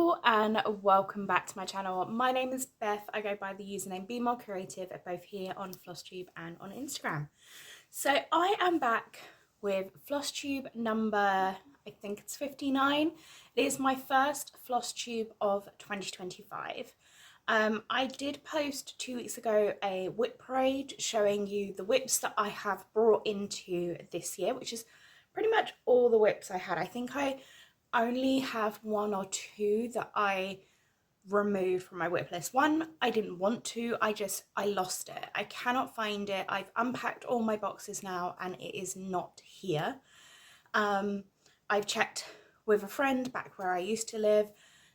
all, and welcome back to my channel. My name is Beth. I go by the username Be More Creative, both here on Flosstube and on Instagram. So I am back with Flosstube number, I think it's 59. It is my first Flosstube of 2025. I did post 2 weeks ago a whip parade showing you the whips that I have brought into this year, which is pretty much all the whips I had. I think I only have one or two that I removed from my whip list. One I didn't want to, I lost it. I cannot find it. I've unpacked all my boxes now and it is not here. I've checked with a friend back where I used to live.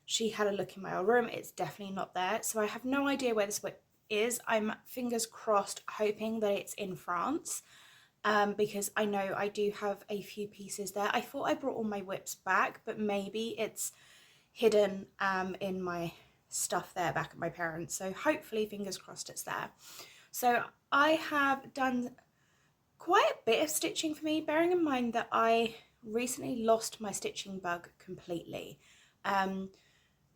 She had a look in my old room. It's definitely not there. So I have no idea where this whip is. I'm fingers crossed hoping that it's in France. Because I know I do have a few pieces there. I thought I brought all my whips back, but maybe it's hidden in my stuff there back at my parents'. So hopefully, fingers crossed, it's there. So I have done quite a bit of stitching for me, bearing in mind that I recently lost my stitching bug completely.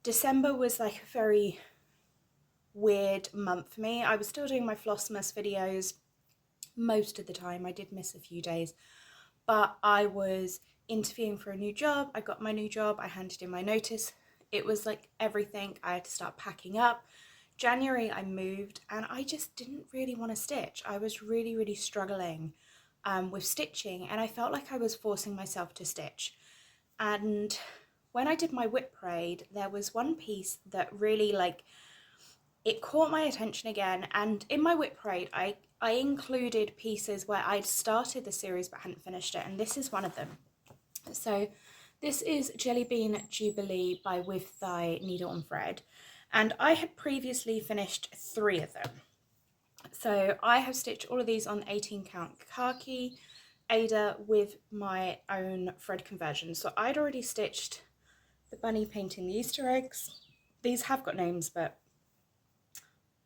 December was like a very weird month for me. I was still doing my Flossmas videos most of the time. I did miss a few days, but I was interviewing for a new job. I got my new job, I handed in my notice. It was like everything. I had to start packing up. January I moved and I just didn't really want to stitch. I was really struggling with stitching, and I felt like I was forcing myself to stitch. And when I did my whip parade, there was one piece that really it caught my attention again. And in my whip parade I included pieces where I'd started the series but hadn't finished it, and this is one of them. So this is Jelly Bean Jubilee by With Thy Needle and Thread, and I had previously finished 3 of them. So I have stitched all of these on 18 count khaki Ada with my own thread conversion. So I'd already stitched the bunny painting the Easter eggs. These have got names, but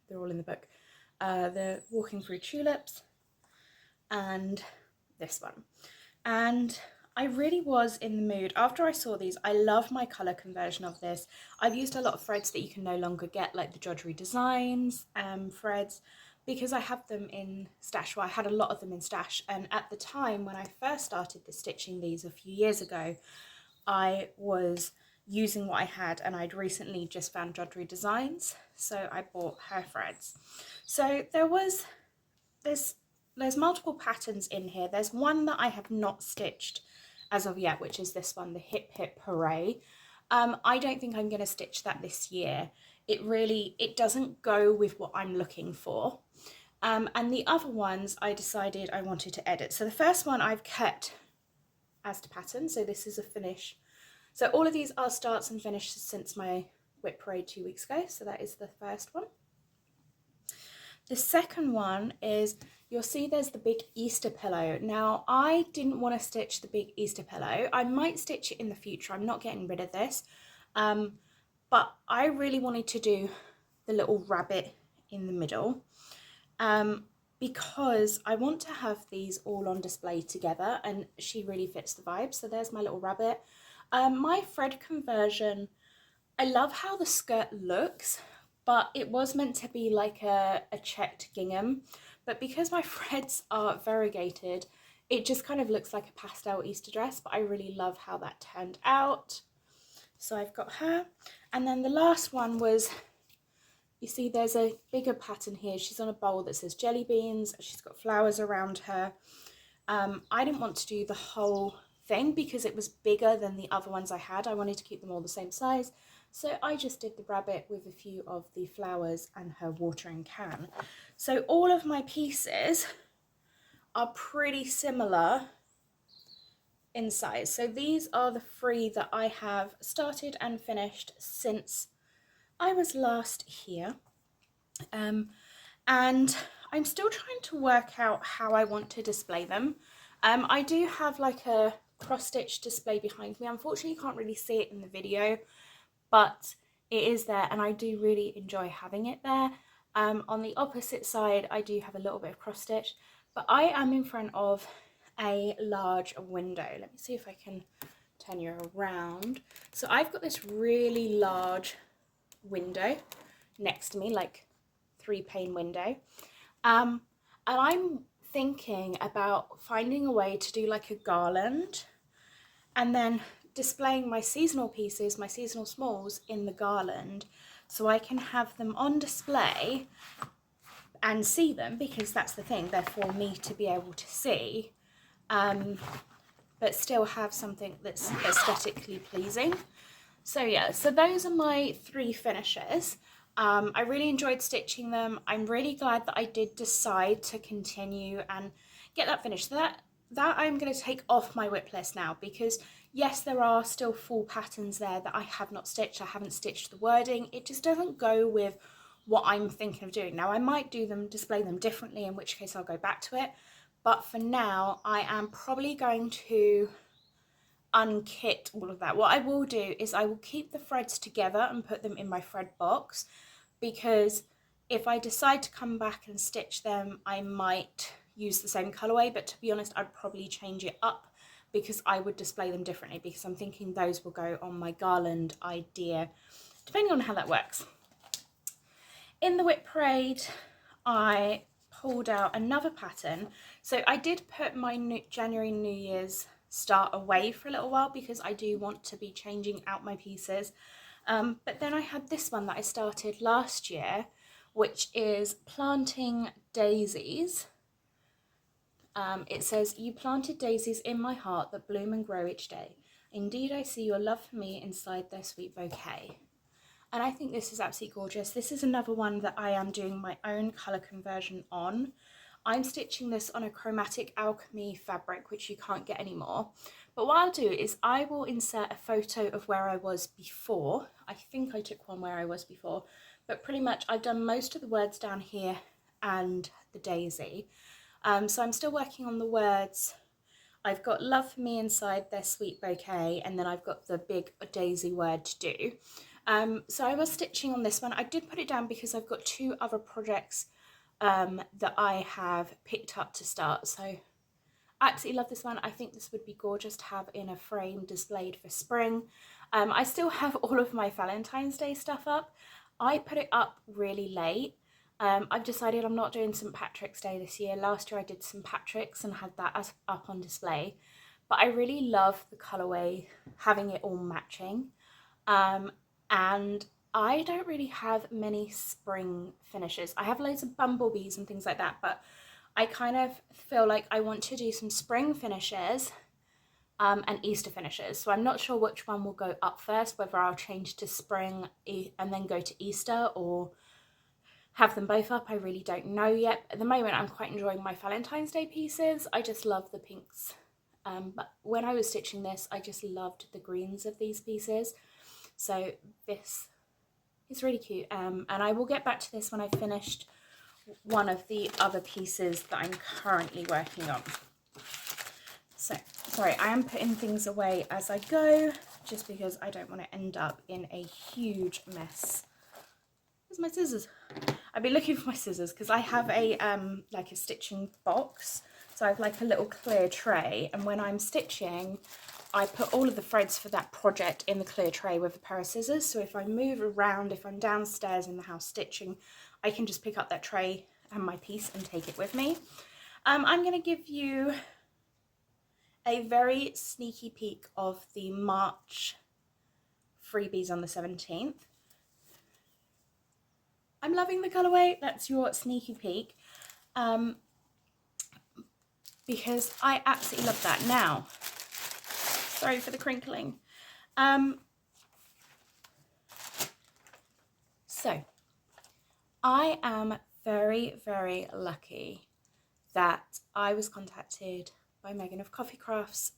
they're all in the book. The Walking Through Tulips, and this one. And I really was in the mood after I saw these. I love my colour conversion of this. I've used a lot of threads that you can no longer get, like the Joddery Designs threads, because I have them in stash. Well, I had a lot of them in stash, and at the time when I first started stitching these a few years ago, I was using what I had, and I'd recently just found Joddery Designs, so I bought her threads. So there's multiple patterns in here. There's one that I have not stitched as of yet, which is this one, the Hip Hip Hooray. I don't think I'm going to stitch that this year. It doesn't go with what I'm looking for. And the other ones I decided I wanted to edit. So the first one I've kept as to pattern, so this is a finish. So all of these are starts and finishes since my whip parade 2 weeks ago. So that is the first one. The second one is, you'll see there's the big Easter pillow. Now I didn't want to stitch the big Easter pillow. I might stitch it in the future. I'm not getting rid of this. But I really wanted to do the little rabbit in the middle. Because I want to have these all on display together, and she really fits the vibe. So there's my little rabbit. My thread conversion, I love how the skirt looks, but it was meant to be like a checked gingham, but because my threads are variegated, it just kind of looks like a pastel Easter dress, but I really love how that turned out. So I've got her. And then the last one was, you see there's a bigger pattern here. She's on a bowl that says jelly beans. She's got flowers around her. I didn't want to do the whole thing because it was bigger than the other ones I had. I wanted to keep them all the same size. So I just did the rabbit with a few of the flowers and her watering can. So all of my pieces are pretty similar in size. So these are the 3 that I have started and finished since I was last here. And I'm still trying to work out how I want to display them. I do have like a cross-stitch display behind me. Unfortunately, you can't really see it in the video, but it is there, and I do really enjoy having it there. On the opposite side, I do have a little bit of cross-stitch, but I am in front of a large window. Let me see if I can turn you around. So I've got this really large window next to me, like 3-pane window. And I'm thinking about finding a way to do like a garland and then displaying my seasonal pieces, my seasonal smalls in the garland, so I can have them on display and see them, because that's the thing, they're for me to be able to see, but still have something that's aesthetically pleasing. So yeah, so those are my 3 finishes. I really enjoyed stitching them. I'm really glad that I did decide to continue and get that finished. So that I'm going to take off my WIP list now, because yes, there are still full patterns there that I have not stitched. I haven't stitched the wording. It just doesn't go with what I'm thinking of doing. Now I might do them, display them differently, in which case I'll go back to it. But for now, I am probably going to unkit all of that. What I will do is I will keep the threads together and put them in my thread box, because if I decide to come back and stitch them, I might use the same colorway, but to be honest, I'd probably change it up because I would display them differently, because I'm thinking those will go on my garland idea, depending on how that works. In the WIP parade, I pulled out another pattern. So I did put my January New Year's start away for a little while, because I do want to be changing out my pieces. But then I had this one that I started last year, which is planting daisies. It says, "You planted daisies in my heart that bloom and grow each day. Indeed, I see your love for me inside their sweet bouquet." And I think this is absolutely gorgeous. This is another one that I am doing my own colour conversion on. I'm stitching this on a Chromatic Alchemy fabric, which you can't get anymore. But what I'll do is I will insert a photo of where I was before. I think I took one where I was before, but pretty much I've done most of the words down here and the daisy. So I'm still working on the words. I've got love for me inside their sweet bouquet, and then I've got the big daisy word to do. So I was stitching on this one. I did put it down because I've got 2 other projects that I have picked up to start. So I absolutely love this one. I think this would be gorgeous to have in a frame displayed for spring. I still have all of my Valentine's Day stuff up. I put it up really late. I've decided I'm not doing St. Patrick's Day this year. Last year I did St. Patrick's and had that up on display. But I really love the colourway, having it all matching. And I don't really have many spring finishes. I have loads of bumblebees and things like that, but I kind of feel like I want to do some spring finishes and Easter finishes. So I'm not sure which one will go up first, whether I'll change to spring and then go to Easter, or have them both up. I really don't know yet. At the moment, I'm quite enjoying my Valentine's Day pieces. I just love the pinks. But when I was stitching this, I just loved the greens of these pieces. So this is really cute. And I will get back to this when I've finished one of the other pieces that I'm currently working on. So, sorry, I am putting things away as I go, just because I don't want to end up in a huge mess. Where's my scissors? I've been looking for my scissors because I have a like a stitching box. So I have like a little clear tray, and when I'm stitching, I put all of the threads for that project in the clear tray with a pair of scissors. So if I move around, if I'm downstairs in the house stitching, I can just pick up that tray and my piece and take it with me. I'm going to give you a very sneaky peek of the March freebies on the 17th. I'm loving the colourway. That's your sneaky peek. Because I absolutely love that. Now, sorry for the crinkling. So, I am very, very lucky that I was contacted by Megan of Coffee Crafts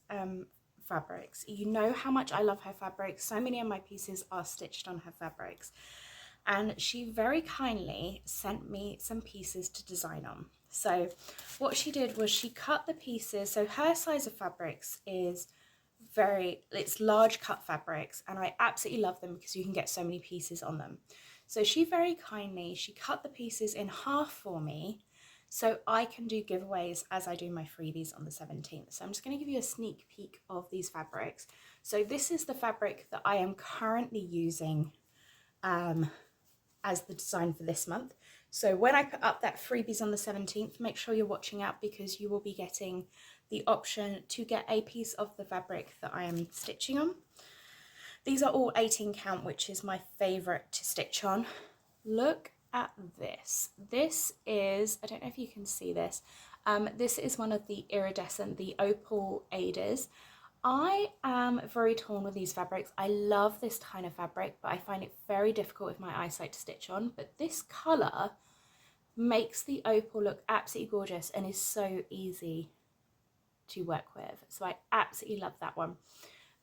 Fabrics. You know how much I love her fabrics. So many of my pieces are stitched on her fabrics. And she very kindly sent me some pieces to design on. So what she did was she cut the pieces. So her size of fabrics is it's large cut fabrics, and I absolutely love them because you can get so many pieces on them. So she very kindly, she cut the pieces in half for me so I can do giveaways as I do my freebies on the 17th. So I'm just going to give you a sneak peek of these fabrics. So this is the fabric that I am currently using as the design for this month. So when I put up that freebies on the 17th, make sure you're watching out, because you will be getting the option to get a piece of the fabric that I am stitching on. These are all 18 count, which is my favorite to stitch on. Look at this. This is, I don't know if you can see this. This is one of the iridescent, the opal Adas. I am very torn with these fabrics. I love this kind of fabric, but I find it very difficult with my eyesight to stitch on. But this colour makes the opal look absolutely gorgeous and is so easy to work with. So I absolutely love that one.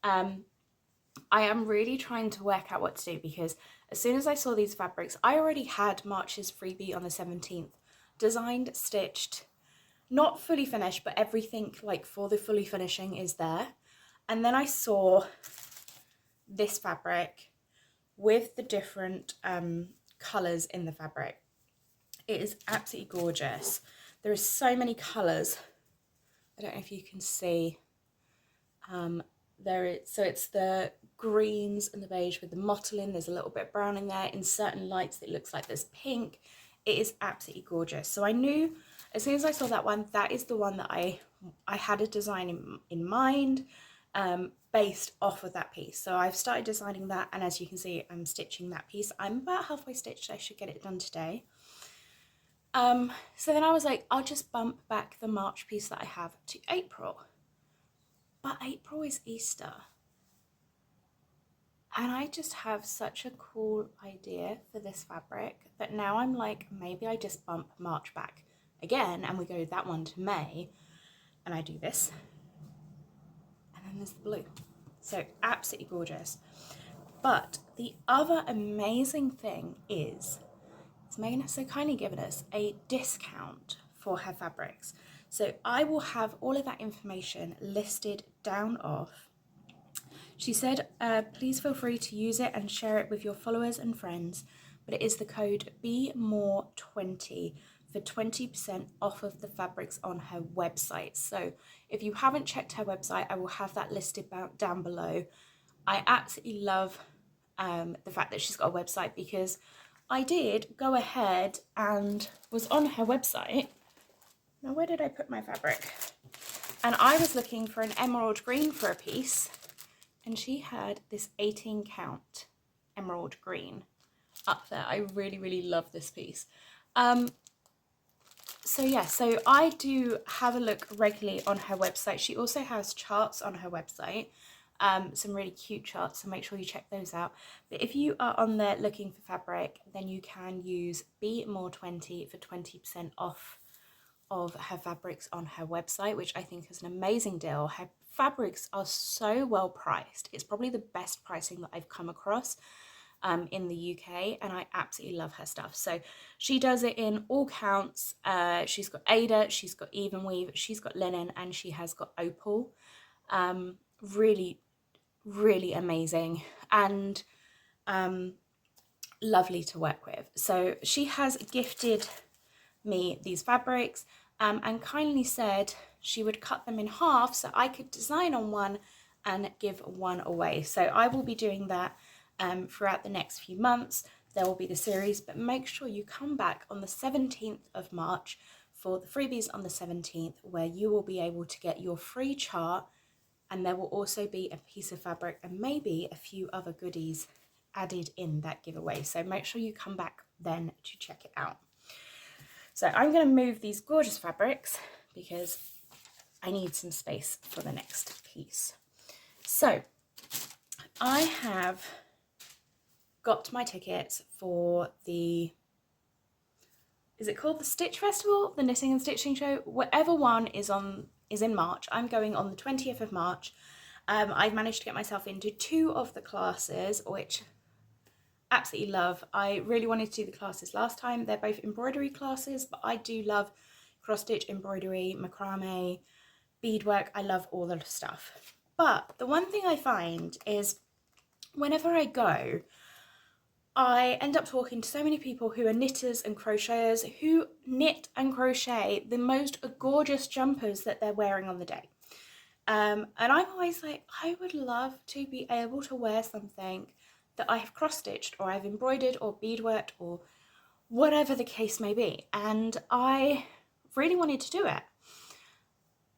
I am really trying to work out what to do, because as soon as I saw these fabrics, I already had March's freebie on the 17th, designed, stitched, not fully finished, but everything like for the fully finishing is there. And then I saw this fabric with the different colours in the fabric. It is absolutely gorgeous. There are so many colours. I don't know if you can see. So it's the greens and the beige with the mottlin. There's a little bit of brown in there. In certain lights, it looks like there's pink. It is absolutely gorgeous. So I knew as soon as I saw that one, that is the one that I had a design in mind, based off of that piece. So I've started designing that, and as you can see, I'm stitching that piece. I'm about halfway stitched. I should get it done today. So then I was like, I'll just bump back the March piece that I have to April. But April is Easter. And I just have such a cool idea for this fabric that now I'm like, maybe I just bump March back again and we go that one to May, and I do this. And then there's the blue. So absolutely gorgeous. But the other amazing thing is Megan has so kindly given us a discount for her fabrics. So I will have all of that information listed down off. She said, please feel free to use it and share it with your followers and friends, but it is the code BMORE20 for 20% off of the fabrics on her website. So if you haven't checked her website, I will have that listed down below. I absolutely love the fact that she's got a website, because I did go ahead and was on her website. Now, where did I put my fabric? And I was looking for an emerald green for a piece, and she had this 18 count emerald green up there. I really, really love this piece. So yeah, so I do have a look regularly on her website. She also has charts on her website, some really cute charts, so make sure you check those out. But if you are on there looking for fabric, then you can use BMORE20 for 20% off of her fabrics on her website, which I think is an amazing deal. Her fabrics are so well priced. It's probably the best pricing that I've come across in the UK, and I absolutely love her stuff. So she does it in all counts. She's got Ada, she's got even weave, she's got linen, and she has got opal. Really, really amazing and lovely to work with. So she has gifted me these fabrics and kindly said she would cut them in half so I could design on one and give one away. So I will be doing that throughout the next few months. There will be the series, but make sure you come back on the 17th of March for the freebies on the 17th, where you will be able to get your free chart, and there will also be a piece of fabric and maybe a few other goodies added in that giveaway. So make sure you come back then to check it out. So I'm going to move these gorgeous fabrics because I need some space for the next piece. So I have got my tickets for the, is it called the Stitch Festival? The Knitting and Stitching Show? Whatever one is in March. I'm going on the 20th of March. I've managed to get myself into 2 of the classes, which absolutely love. I really wanted to do the classes last time. They're both embroidery classes, but I do love cross stitch, embroidery, macrame, beadwork. I love all the stuff. But the one thing I find is whenever I go, I end up talking to so many people who are knitters and crocheters who knit and crochet the most gorgeous jumpers that they're wearing on the day. And I'm always like, I would love to be able to wear something that I have cross-stitched or I've embroidered or beadworked or whatever the case may be. And I really wanted to do it.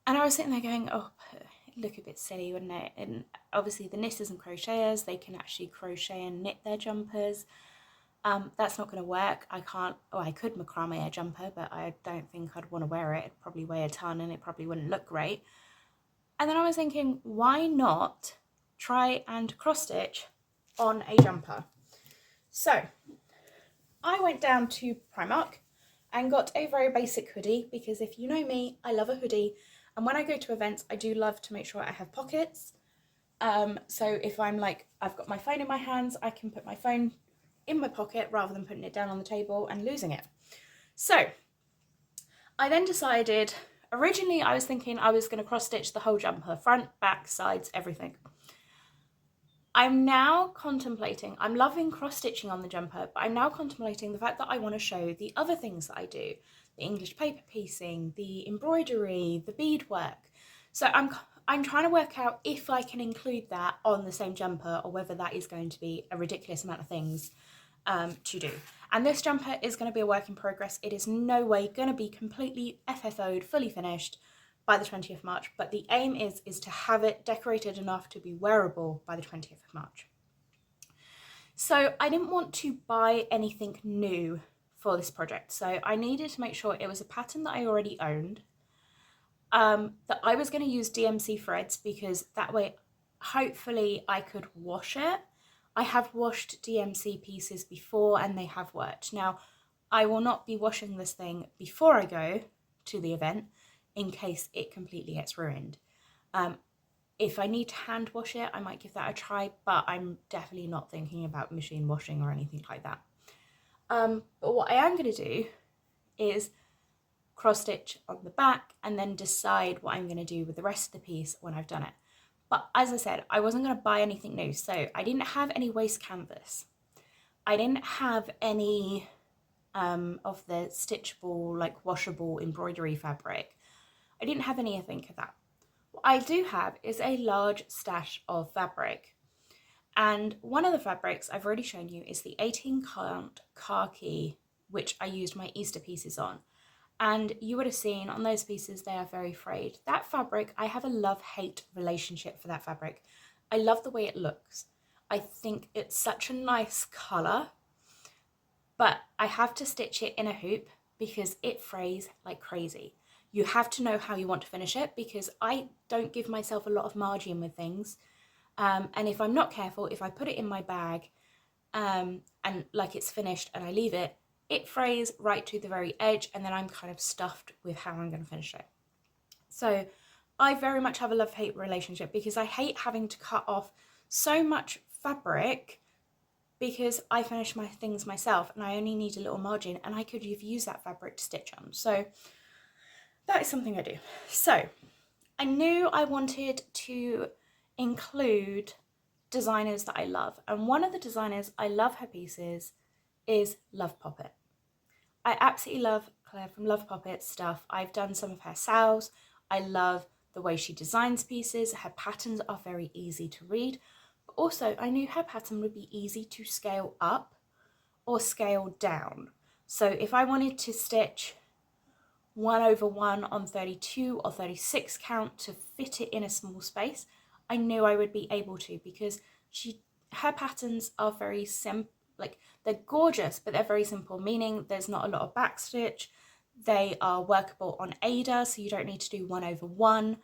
And I was sitting there going, oh, it'd look a bit silly, wouldn't it? And obviously the knitters and crocheters, they can actually crochet and knit their jumpers. That's not going to work. I can't, oh, I could macrame a jumper, but I don't think I'd want to wear it. It'd probably weigh a ton and it probably wouldn't look great. And then I was thinking, why not try and cross stitch on a jumper? So I went down to Primark and got a very basic hoodie, because if you know me, I love a hoodie. And when I go to events, I do love to make sure I have pockets. So if I'm like, I've got my phone in my hands, I can put my phone in my pocket rather than putting it down on the table and losing it. So I then decided, originally I was thinking I was going to cross stitch the whole jumper, front, back, sides, everything. I'm now contemplating, I'm loving cross stitching on the jumper, but I'm now contemplating the fact that I want to show the other things that I do, the English paper piecing, the embroidery, the beadwork. So I'm trying to work out if I can include that on the same jumper, or whether that is going to be a ridiculous amount of things to do. And this jumper is going to be a work in progress. It is no way going to be completely FFO'd, fully finished by the 20th of March, but the aim is to have it decorated enough to be wearable by the 20th of March. So I didn't want to buy anything new for this project, so I needed to make sure it was a pattern that I already owned, that I was going to use DMC threads, because that way hopefully I could wash it. I have washed DMC pieces before and they have worked. Now, I will not be washing this thing before I go to the event, in case it completely gets ruined. If I need to hand wash it, I might give that a try, but I'm definitely not thinking about machine washing or anything like that. But what I am going to do is cross stitch on the back and then decide what I'm going to do with the rest of the piece when I've done it. But as I said, I wasn't going to buy anything new, so I didn't have any waste canvas. I didn't have any of the stitchable, like washable embroidery fabric. I didn't have anything of that. What I do have is a large stash of fabric. And one of the fabrics I've already shown you is the 18 count khaki, which I used my Easter pieces on. And you would have seen on those pieces, they are very frayed. That fabric, I have a love-hate relationship for that fabric. I love the way it looks. I think it's such a nice colour, but I have to stitch it in a hoop because it frays like crazy. You have to know how you want to finish it, because I don't give myself a lot of margin with things. And if I'm not careful, if I put it in my bag and like it's finished and I leave it, it frays right to the very edge, and then I'm kind of stuffed with how I'm going to finish it. So I very much have a love-hate relationship, because I hate having to cut off so much fabric, because I finish my things myself and I only need a little margin, and I could have used that fabric to stitch on. So that is something I do. So I knew I wanted to include designers that I love, and one of the designers I love her pieces is Love Poppet. I absolutely love Claire from Love Poppet stuff. I've done some of her sales. I love the way she designs pieces. Her patterns are very easy to read, but also I knew her pattern would be easy to scale up or scale down. So if I wanted to stitch 1/1 on 32 or 36 count to fit it in a small space, I knew I would be able to, because her patterns are very simple. Like, they're gorgeous, but they're very simple, meaning there's not a lot of backstitch. They are workable on Ada, so you don't need to do 1/1.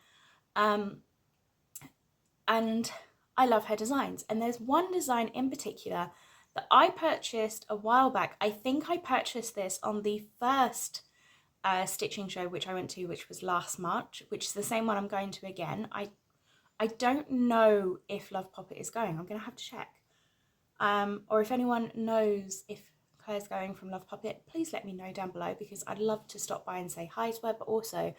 And I love her designs. And there's one design in particular that I purchased a while back. I think I purchased this on the first stitching show which I went to, which was last March, which is the same one I'm going to again. I don't know if Love Poppet is going. I'm going to have to check. Or if anyone knows if Claire's going from Love Poppet, please let me know down below, because I'd love to stop by and say hi to her. But also,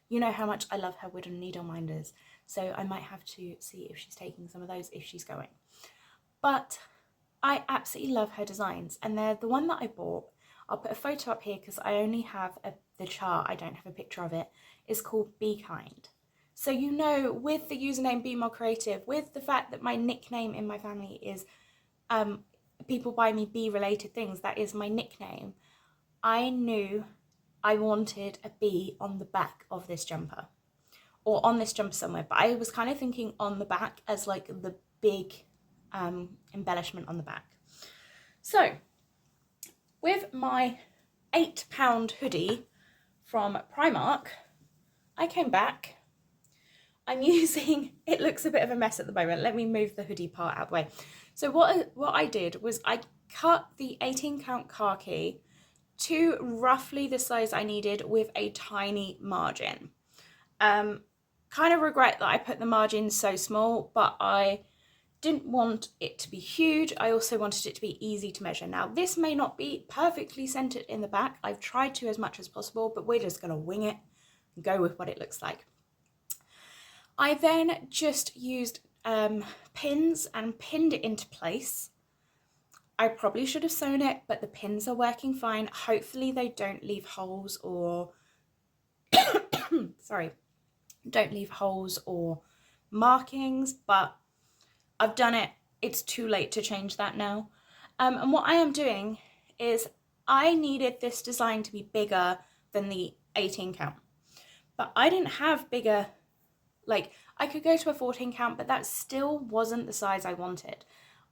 you know how much I love her wooden needle minders, so I might have to see if she's taking some of those if she's going. But I absolutely love her designs, and they're the one that I bought. I'll put a photo up here because I only have the chart, I don't have a picture of it. It's called Be Kind. So you know, with the username Be More Creative, with the fact that my nickname in my family is people buy me bee related things, that is my nickname, I knew I wanted a bee on the back of this jumper, or on this jumper somewhere, but I was kind of thinking on the back as like the big embellishment on the back. So with my £8 hoodie from Primark, I came back. I'm using, it looks a bit of a mess at the moment. Let me move the hoodie part out of the way. So what I did was I cut the 18 count khaki to roughly the size I needed with a tiny margin. Kind of regret that I put the margin so small, but I didn't want it to be huge. I also wanted it to be easy to measure. Now, this may not be perfectly centered in the back. I've tried to as much as possible, but we're just going to wing it and go with what it looks like. I then just used pins and pinned it into place. I probably should have sewn it, but the pins are working fine. Hopefully they don't leave holes or sorry, don't leave holes or markings, but I've done it. It's too late to change that now. And what I am doing is I needed this design to be bigger than the 18 count, but I didn't have bigger. Like, I could go to a 14 count, but that still wasn't the size I wanted.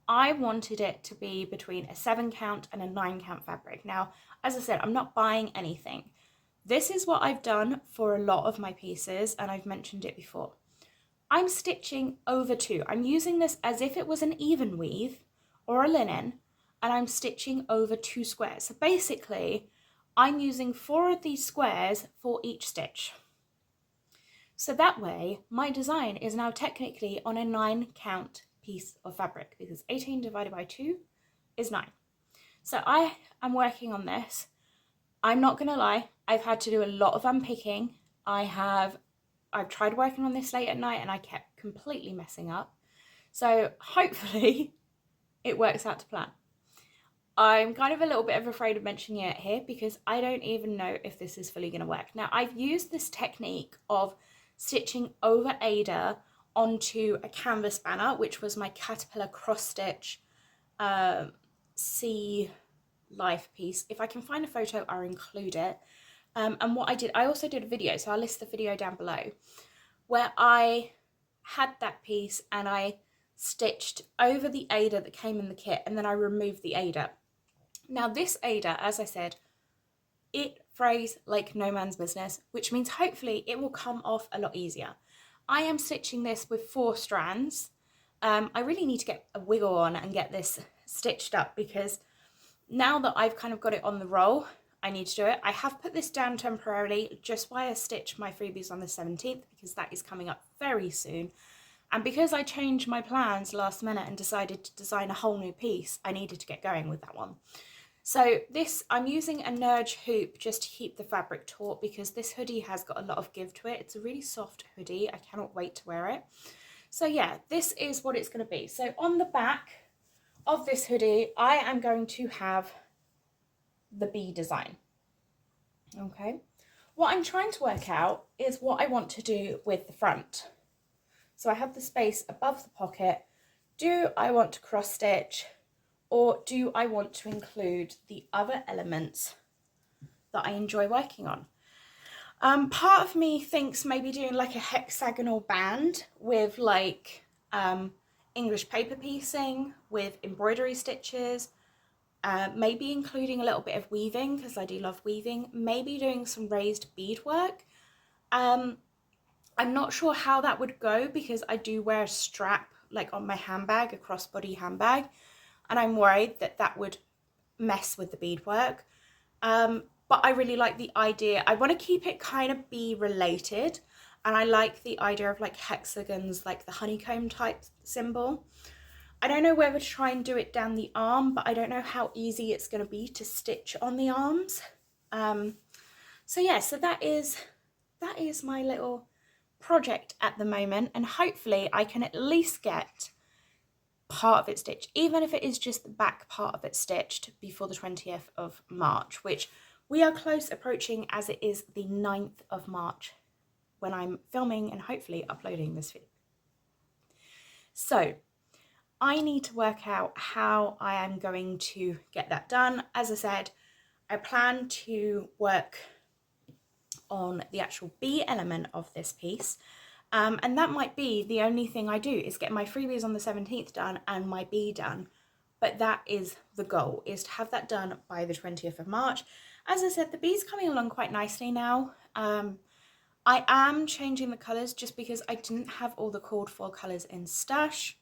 I wanted it to be between a 7 count and a 9 count fabric. Now, as I said, I'm not buying anything. This is what I've done for a lot of my pieces, and I've mentioned it before. I'm stitching over 2. I'm using this as if it was an even weave or a linen, and I'm stitching over 2 squares. So basically, I'm using 4 of these squares for each stitch. So that way, my design is now technically on a 9 count piece of fabric, because 18 divided by 2 is 9. So I am working on this. I'm not gonna lie, I've had to do a lot of unpicking. I've tried working on this late at night and I kept completely messing up. So hopefully it works out to plan. I'm kind of a little bit afraid of mentioning it here because I don't even know if this is fully gonna work. Now, I've used this technique of stitching over Ada onto a canvas banner, which was my Caterpillar cross stitch sea life piece. If I can find a photo, I'll include it. And what I did, I also did a video, so I'll list the video down below, where I had that piece and I stitched over the Ada that came in the kit, and then I removed the Ada. Now this Ada, as I said, it frays like no man's business, which means hopefully it will come off a lot easier. I am stitching this with 4 strands. I really need to get a wiggle on and get this stitched up, because now that I've kind of got it on the roll, I need to do it. I have put this down temporarily just while I stitch my freebies on the 17th, because that is coming up very soon. And because I changed my plans last minute and decided to design a whole new piece, I needed to get going with that one. So this, I'm using a Nerge hoop just to keep the fabric taut, because this hoodie has got a lot of give to it. It's a really soft hoodie. I cannot wait to wear it. So yeah, this is what it's going to be. So on the back of this hoodie, I am going to have the bee design. Okay. What I'm trying to work out is what I want to do with the front. So I have the space above the pocket. Do I want to cross stitch, or do I want to include the other elements that I enjoy working on? Part of me thinks maybe doing like a hexagonal band with like English paper piecing with embroidery stitches, maybe including a little bit of weaving because I do love weaving, maybe doing some raised beadwork. I'm not sure how that would go because I do wear a strap like on my handbag, a crossbody handbag, and I'm worried that that would mess with the beadwork. But I really like the idea. I want to keep it kind of bee related, and I like the idea of like hexagons, like the honeycomb type symbol. I don't know whether to try and do it down the arm, but I don't know how easy it's going to be to stitch on the arms. So yeah, so that is my little project at the moment, and hopefully I can at least get part of it stitched, even if it is just the back part of it stitched before the 20th of March, which we are close approaching, as it is the 9th of March when I'm filming and hopefully uploading this video. So I need to work out how I am going to get that done. As I said, I plan to work on the actual bee element of this piece. And that might be the only thing I do, is get my freebies on the 17th done and my bee done. But that is the goal, is to have that done by the 20th of March. As I said, the bee's coming along quite nicely now. I am changing the colours just because I didn't have all the called for colours in stash.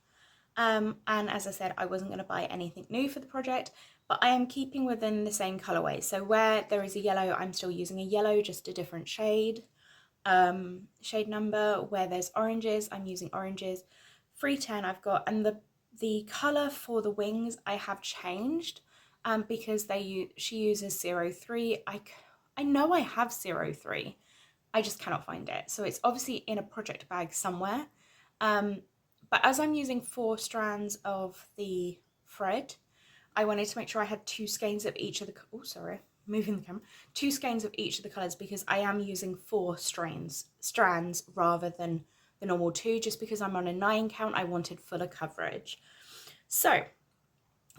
And as I said, I wasn't going to buy anything new for the project, but I am keeping within the same colourway. So where there is a yellow, I'm still using a yellow, just a different shade number. Where there's oranges, I'm using oranges. 310 I've got, and the colour for the wings I have changed because she uses 03. I know I have 03, I just cannot find it. So it's obviously in a project bag somewhere. But as I'm using 4 strands of the thread, I wanted to make sure I had 2 skeins of each of the, oh sorry, moving the camera, 2 skeins of each of the colours, because I am using 4 strands rather than the normal 2, just because I'm on a 9 count, I wanted fuller coverage. So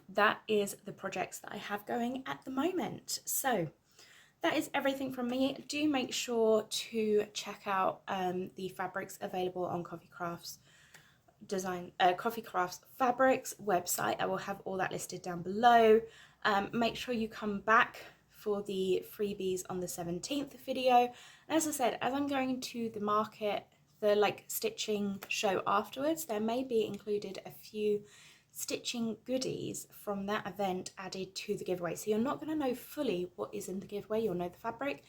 that is the projects that I have going at the moment. So that is everything from me. Do make sure to check out the fabrics available on Coffee Crafts Fabrics website. I will have all that listed down below. Make sure you come back for the freebies on the 17th video. And as I said, as I'm going to the market, the stitching show afterwards, there may be included a few stitching goodies from that event added to the giveaway. So you're not going to know fully what is in the giveaway, you'll know the fabric,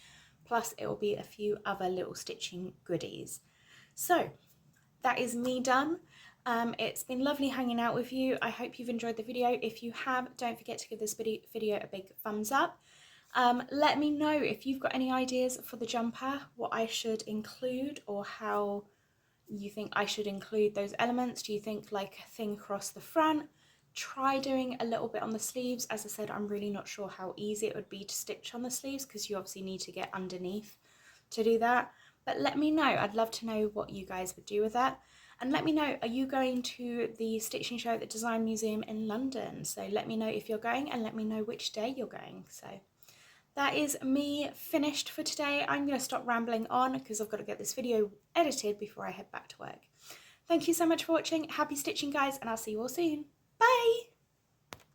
plus it will be a few other little stitching goodies. So that is me done. It's been lovely hanging out with you. I hope you've enjoyed the video. If you have, don't forget to give this video a big thumbs up. Let me know if you've got any ideas for the jumper, what I should include, or how you think I should include those elements. Do you think like a thing across the front? Try doing a little bit on the sleeves. As I said, I'm really not sure how easy it would be to stitch on the sleeves, because you obviously need to get underneath to do that. But let me know. I'd love to know what you guys would do with that. And let me know, are you going to the stitching show at the Design Museum in London? So let me know if you're going, and let me know which day you're going. So that is me finished for today. I'm going to stop rambling on because I've got to get this video edited before I head back to work. Thank you so much for watching. Happy stitching, guys, and I'll see you all soon. Bye!